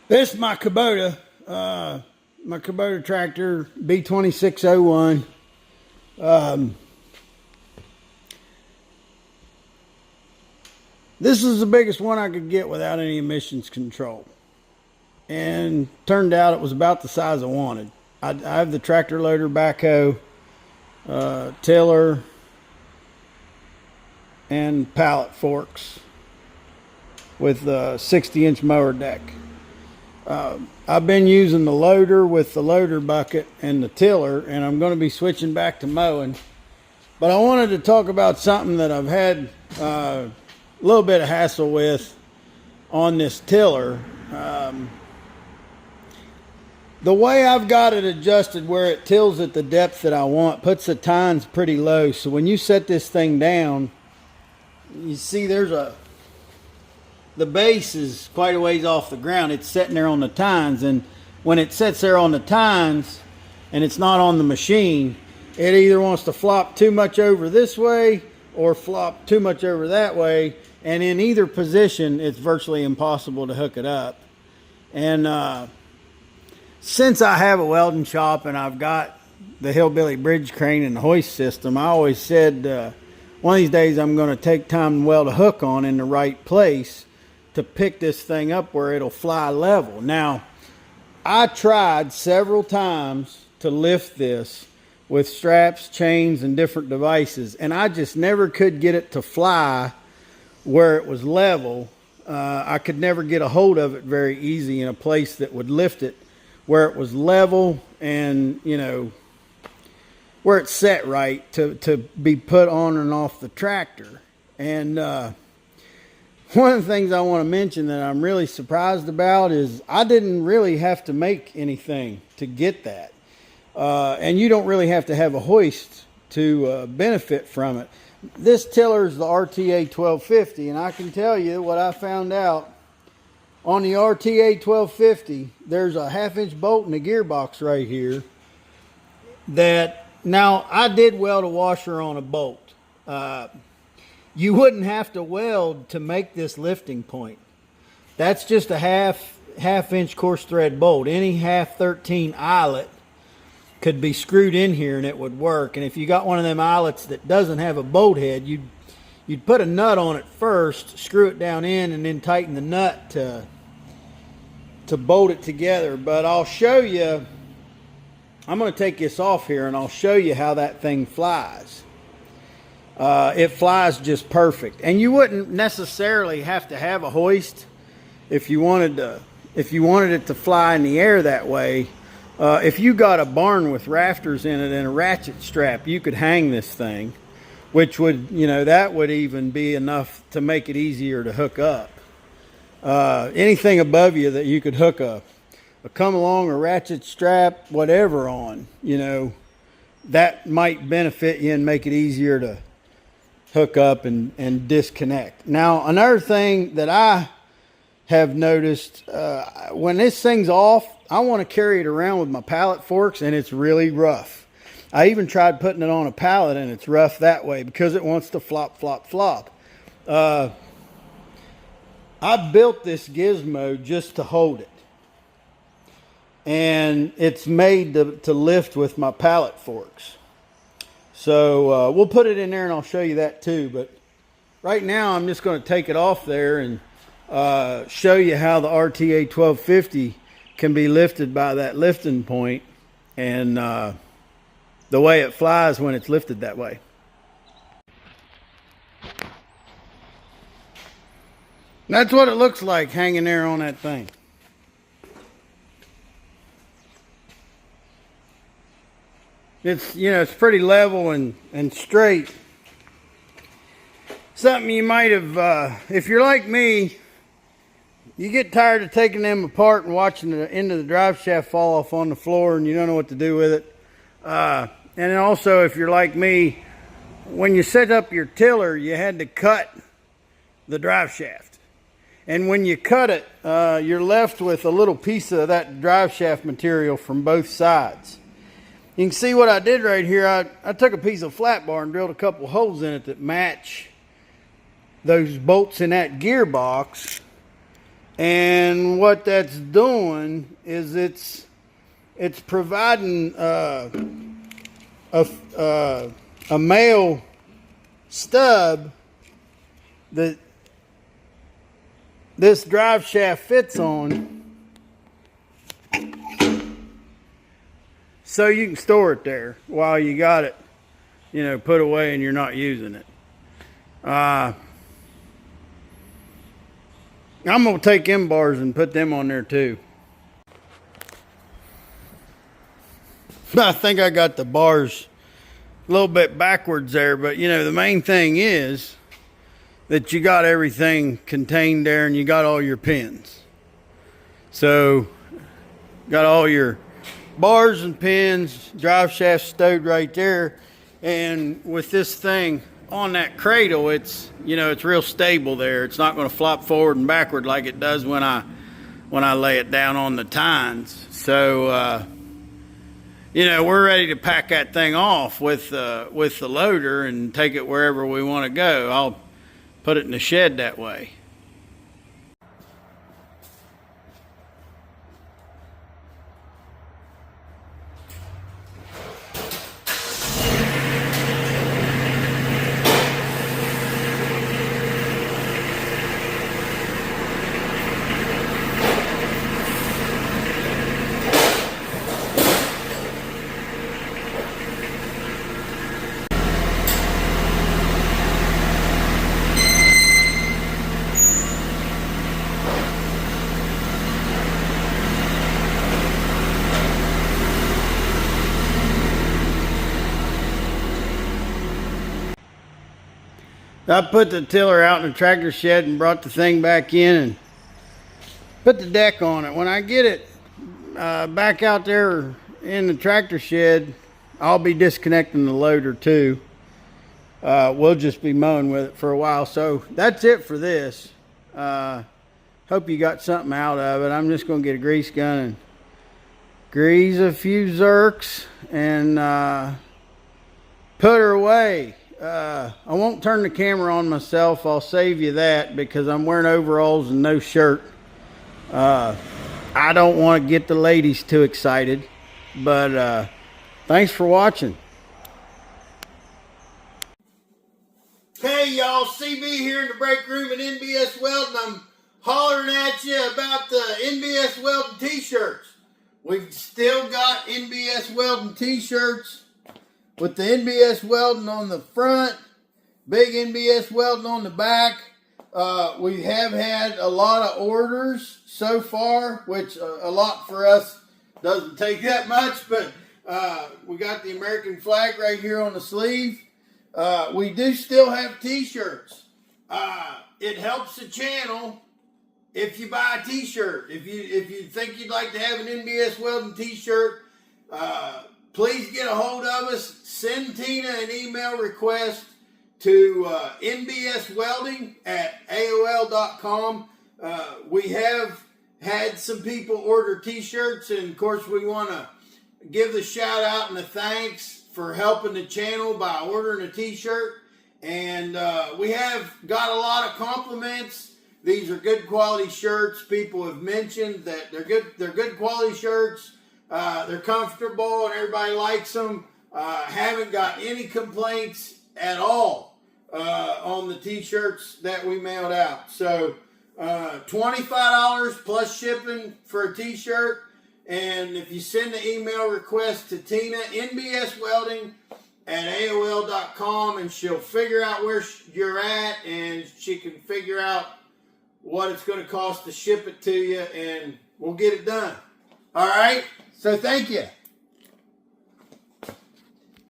This is my Kubota tractor, B2601. This is the biggest one I could get without any emissions control. And turned out it was about the size I wanted. I have the tractor loader, backhoe, tiller, and pallet forks with a 60-inch mower deck. I've been using the loader with the loader bucket and the tiller, and I'm going to be switching back to mowing. But I wanted to talk about something that I've had a little bit of hassle with on this tiller. The way I've got it adjusted where it tills at the depth that I want puts the tines pretty low. So when you set this thing down, you see the base is quite a ways off the ground. It's sitting there on the tines, and when it sits there on the tines and it's not on the machine, it either wants to flop too much over this way or flop too much over that way, and in either position it's virtually impossible to hook it up. And since I have a welding shop and I've got the Hillbilly bridge crane and the hoist system, I always said one of these days I'm going to take time and weld a hook on in the right place to pick this thing up where it'll fly level. Now, I tried several times to lift this with straps, chains, and different devices, and I just never could get it to fly where it was level. I could never get a hold of it very easy in a place that would lift it where it was level and, you know, where it's set right to be put on and off the tractor. And one of the things I want to mention that I'm really surprised about is I didn't really have to make anything to get that. And you don't really have to have a hoist to benefit from it. This tiller is the RTA 1250, and I can tell you what I found out. On the RTA 1250, there's a 1/2-inch bolt in the gearbox right here that, now I did weld a washer on a bolt. You wouldn't have to weld to make this lifting point. That's just a half-inch coarse thread bolt. Any 1/2-13 eyelet could be screwed in here and it would work. And if you got one of them eyelets that doesn't have a bolt head, you'd put a nut on it first, screw it down in, and then tighten the nut to bolt it together. But I'll show you, I'm going to take this off here and I'll show you how that thing flies. It flies just perfect, and you wouldn't necessarily have to have a hoist if you wanted it to fly in the air that way. If you got a barn with rafters in it and a ratchet strap, you could hang this thing, which would, you know, that would even be enough to make it easier to hook up. Anything above you that you could hook a come along, a ratchet strap, whatever on, you know, that might benefit you and make it easier to hook up and disconnect. Now, another thing that I have noticed, when this thing's off, I want to carry it around with my pallet forks, and it's really rough. I even tried putting it on a pallet, and it's rough that way because it wants to flop, flop, flop. I built this gizmo just to hold it, and it's made to lift with my pallet forks. So we'll put it in there and I'll show you that too. But right now I'm just going to take it off there and show you how the RTA 1250 can be lifted by that lifting point, and the way it flies when it's lifted that way. That's what it looks like hanging there on that thing. It's, you know, it's pretty level and straight. Something you might have, if you're like me, you get tired of taking them apart and watching the end of the drive shaft fall off on the floor and you don't know what to do with it. And then also, if you're like me, when you set up your tiller, you had to cut the drive shaft. And when you cut it, you're left with a little piece of that drive shaft material from both sides. You can see what I did right here. I took a piece of flat bar and drilled a couple holes in it that match those bolts in that gearbox. And what that's doing is it's providing a male stub that this drive shaft fits on, so you can store it there while you got it, you know, put away and you're not using it. I'm gonna take them bars and put them on there too. I think I got the bars a little bit backwards there, but you know, the main thing is that you got everything contained there and you got all your pins. So got all your bars and pins, drive shaft stowed right there. And with this thing on that cradle, it's, you know, it's real stable there. It's not going to flop forward and backward like it does when I lay it down on the tines. So you know, we're ready to pack that thing off with the loader and take it wherever we want to go. I'll put it in the shed that way. I put the tiller out in the tractor shed and brought the thing back in and put the deck on it. When I get it back out there in the tractor shed, I'll be disconnecting the loader too. We'll just be mowing with it for a while. So that's it for this. Hope you got something out of it. I'm just going to get a grease gun and grease a few zerks and put her away. I won't turn the camera on myself. I'll save you that because I'm wearing overalls and no shirt. I don't want to get the ladies too excited, but thanks for watching. Hey y'all, CB here in the break room at NBS Welding. I'm hollering at you about the NBS Welding t-shirts. We've still got NBS Welding t-shirts with the NBS Welding on the front, big NBS Welding on the back. We have had a lot of orders so far, which a lot for us doesn't take that much, but we got the American flag right here on the sleeve. We do still have t-shirts. It helps the channel if you buy a t-shirt. If you think you'd like to have an NBS Welding t-shirt, please get a hold of us. Send Tina an email request to nbswelding@aol.com. We have had some people order t-shirts, and of course we want to give the shout out and the thanks for helping the channel by ordering a t-shirt. And we have got a lot of compliments. These are good quality shirts. People have mentioned that they're good quality shirts. They're comfortable and everybody likes them. Haven't got any complaints at all on the t-shirts that we mailed out. So $25 plus shipping for a t-shirt. And if you send an email request to Tina, nbswelding@aol.com, and she'll figure out where you're at, and she can figure out what it's going to cost to ship it to you, and we'll get it done. All right? So thank you.